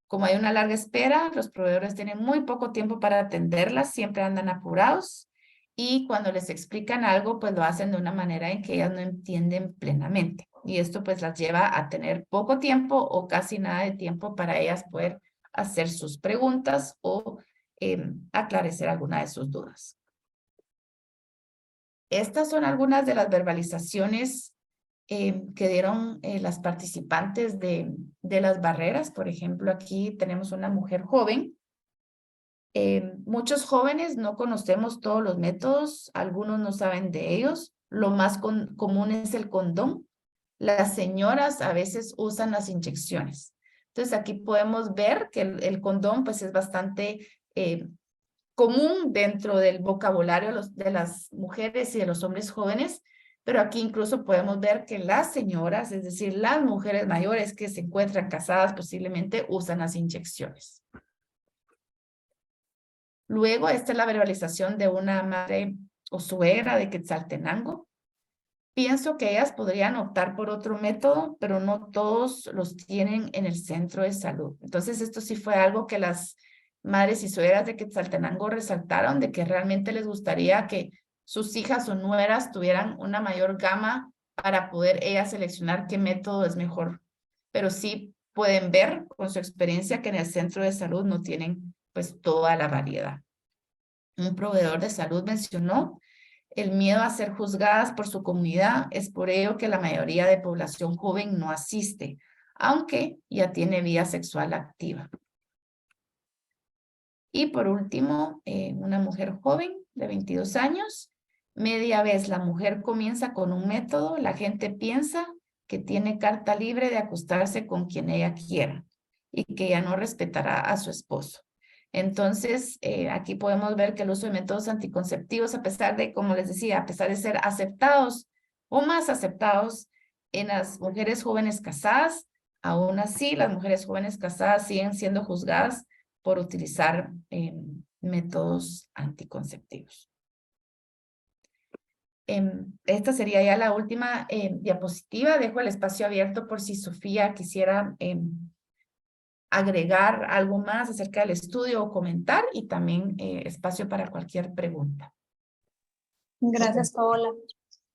como hay una larga espera, los proveedores tienen muy poco tiempo para atenderlas, siempre andan apurados y cuando les explican algo, pues lo hacen de una manera en que ellas no entienden plenamente. Y esto pues las lleva a tener poco tiempo o casi nada de tiempo para ellas poder hacer sus preguntas o aclarecer alguna de sus dudas. Estas son algunas de las verbalizaciones que dieron las participantes de las barreras. Por ejemplo, aquí tenemos una mujer joven. Muchos jóvenes no conocemos todos los métodos, algunos no saben de ellos. Lo más común es el condón. Las señoras a veces usan las inyecciones. Entonces aquí podemos ver que el condón pues es bastante común dentro del vocabulario de las mujeres y de los hombres jóvenes, pero aquí incluso podemos ver que las señoras, es decir, las mujeres mayores que se encuentran casadas posiblemente usan las inyecciones. Luego, esta es la verbalización de una madre o suegra de Quetzaltenango. Pienso que ellas podrían optar por otro método, pero no todos los tienen en el centro de salud. Entonces, esto sí fue algo que las madres y suegras de Quetzaltenango resaltaron, de que realmente les gustaría que sus hijas o nueras tuvieran una mayor gama para poder ellas seleccionar qué método es mejor. Pero sí pueden ver con su experiencia que en el centro de salud no tienen pues toda la variedad. Un proveedor de salud mencionó el miedo a ser juzgadas por su comunidad. Es por ello que la mayoría de población joven no asiste, aunque ya tiene vida sexual activa. Y por último, una mujer joven de 22 años. Media vez la mujer comienza con un método, la gente piensa que tiene carta libre de acostarse con quien ella quiera y que ya no respetará a su esposo. Entonces, aquí podemos ver que el uso de métodos anticonceptivos, a pesar de, como les decía, a pesar de ser aceptados o más aceptados en las mujeres jóvenes casadas, Aún así, las mujeres jóvenes casadas siguen siendo juzgadas por utilizar métodos anticonceptivos. Esta sería ya la última diapositiva. Dejo el espacio abierto por si Sofía quisiera agregar algo más acerca del estudio o comentar, y también espacio para cualquier pregunta. Gracias, Paola.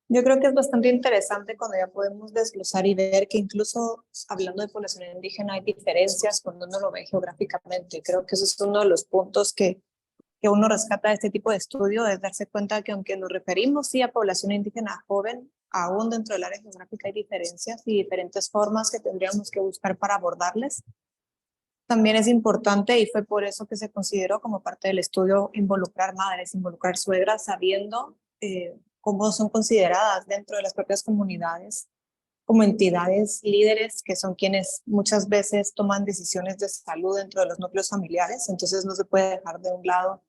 Yo creo que es bastante interesante cuando ya podemos desglosar y ver que incluso hablando de población indígena hay diferencias cuando uno lo ve geográficamente. Creo que eso es uno de los puntos que uno rescata de este tipo de estudio, es darse cuenta que aunque nos referimos sí a población indígena joven, aún dentro del área geográfica hay diferencias y diferentes formas que tendríamos que buscar para abordarles. También es importante, y fue por eso que se consideró como parte del estudio, involucrar madres, involucrar suegras, sabiendo cómo son consideradas dentro de las propias comunidades como entidades líderes que son quienes muchas veces toman decisiones de salud dentro de los núcleos familiares. Entonces no se puede dejar de un lado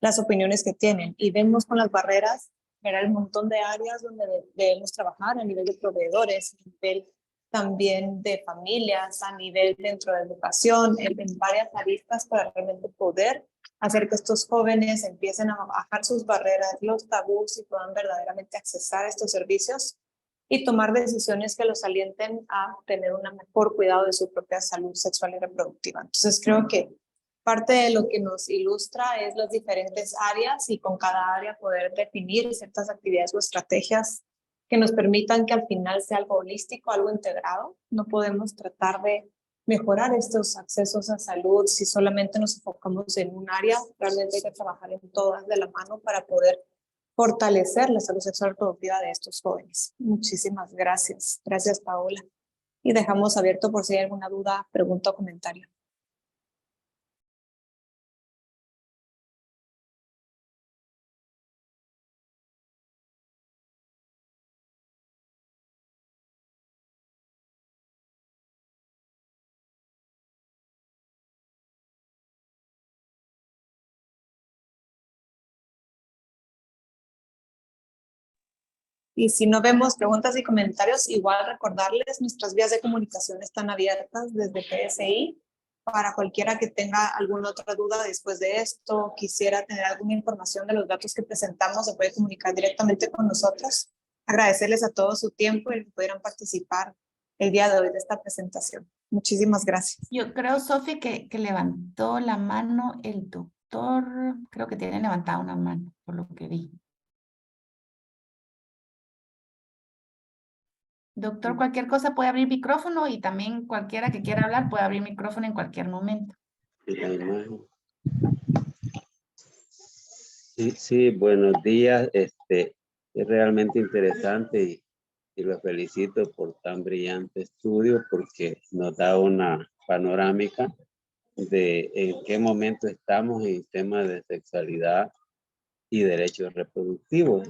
las opiniones que tienen. Y vemos con las barreras, era el montón de áreas donde debemos trabajar a nivel de proveedores, a nivel también de familias, a nivel dentro de educación, en varias aristas para realmente poder hacer que estos jóvenes empiecen a bajar sus barreras, los tabús, y puedan verdaderamente accesar a estos servicios y tomar decisiones que los alienten a tener un mejor cuidado de su propia salud sexual y reproductiva. Entonces creo que parte de lo que nos ilustra es las diferentes áreas, y con cada área poder definir ciertas actividades o estrategias que nos permitan que al final sea algo holístico, algo integrado. No podemos tratar de mejorar estos accesos a salud si solamente nos enfocamos en un área. Realmente hay que trabajar en todas de la mano para poder fortalecer la salud sexual reproductiva de estos jóvenes. Muchísimas gracias. Gracias, Paola. Y dejamos abierto por si hay alguna duda, pregunta o comentario. Y si no vemos preguntas y comentarios, igual recordarles, nuestras vías de comunicación están abiertas desde PSI para cualquiera que tenga alguna otra duda después de esto, quisiera tener alguna información de los datos que presentamos, se puede comunicar directamente con nosotros. Agradecerles a todos su tiempo y que pudieran participar el día de hoy de esta presentación. Muchísimas gracias. Yo creo, Sofi, que levantó la mano el doctor. Creo que tiene levantada una mano, por lo que vi. Doctor, cualquier cosa puede abrir micrófono, y también cualquiera que quiera hablar puede abrir micrófono en cualquier momento. Sí, buenos días. Es realmente interesante y lo felicito por tan brillante estudio, porque nos da una panorámica de en qué momento estamos en temas de sexualidad y derechos reproductivos.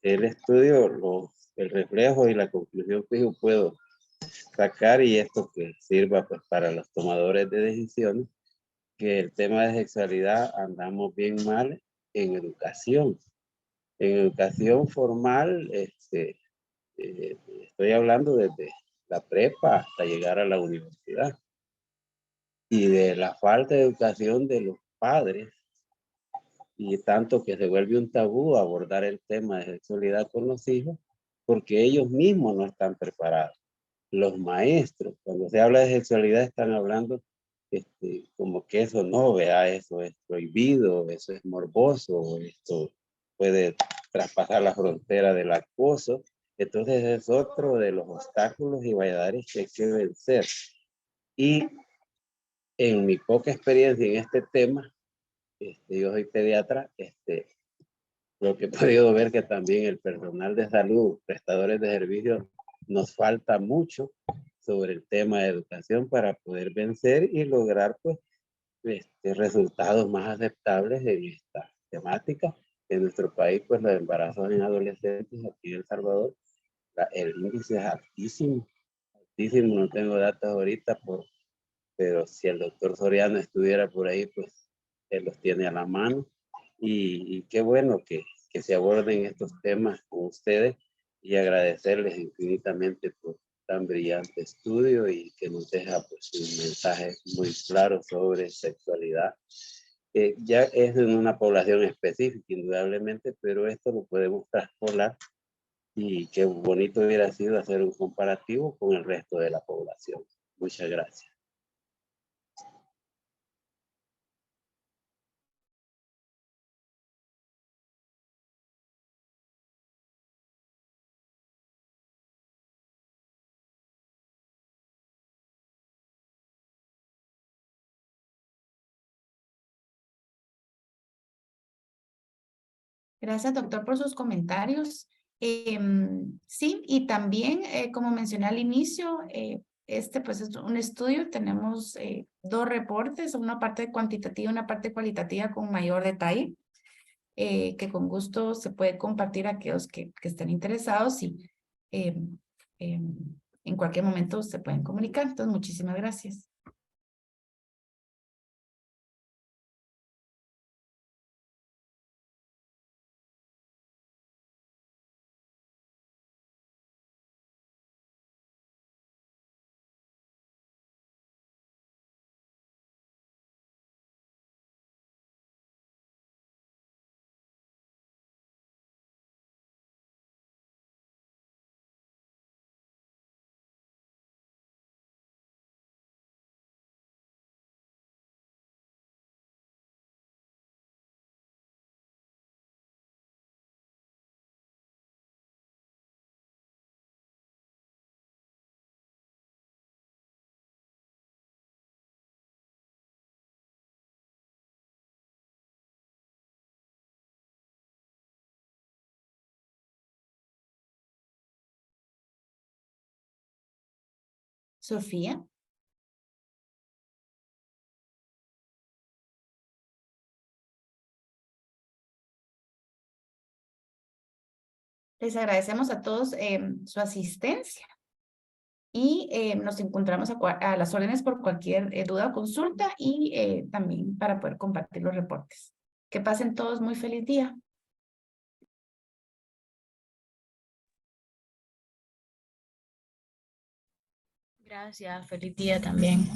El estudio, el reflejo y la conclusión que yo puedo sacar, y esto que sirva pues para los tomadores de decisiones, que el tema de sexualidad andamos bien mal en educación. En educación formal, estoy hablando desde la prepa hasta llegar a la universidad, y de la falta de educación de los padres, y tanto que se vuelve un tabú abordar el tema de sexualidad con los hijos, porque ellos mismos no están preparados. Los maestros, cuando se habla de sexualidad, están hablando como que eso no, vea, eso es prohibido, eso es morboso, esto puede traspasar la frontera del acoso. Entonces es otro de los obstáculos y valladares que hay que vencer. Y en mi poca experiencia en este tema, yo soy pediatra, lo que he podido ver que también el personal de salud, prestadores de servicios, nos falta mucho sobre el tema de educación para poder vencer y lograr pues resultados más aceptables en esta temática. En nuestro país, pues los embarazos en adolescentes aquí en El Salvador, el índice es altísimo, altísimo. No tengo datos ahorita, pero si el doctor Soriano estuviera por ahí, pues él los tiene a la mano. Y qué bueno que se aborden estos temas con ustedes, y agradecerles infinitamente tan brillante estudio y que nos deja pues un mensaje muy claro sobre sexualidad. Ya es en una población específica, indudablemente, pero esto lo podemos traspolar y qué bonito hubiera sido hacer un comparativo con el resto de la población. Muchas gracias. Gracias, doctor, por sus comentarios. Sí, y también, como mencioné al inicio, este pues es un estudio, tenemos dos reportes, una parte cuantitativa y una parte cualitativa con mayor detalle, que con gusto se puede compartir a aquellos que estén interesados y en cualquier momento se pueden comunicar. Entonces, muchísimas gracias. Sofía. Les agradecemos a todos su asistencia y nos encontramos a las órdenes por cualquier duda o consulta y también para poder compartir los reportes. Que pasen todos muy feliz día. Gracias, feliz día también.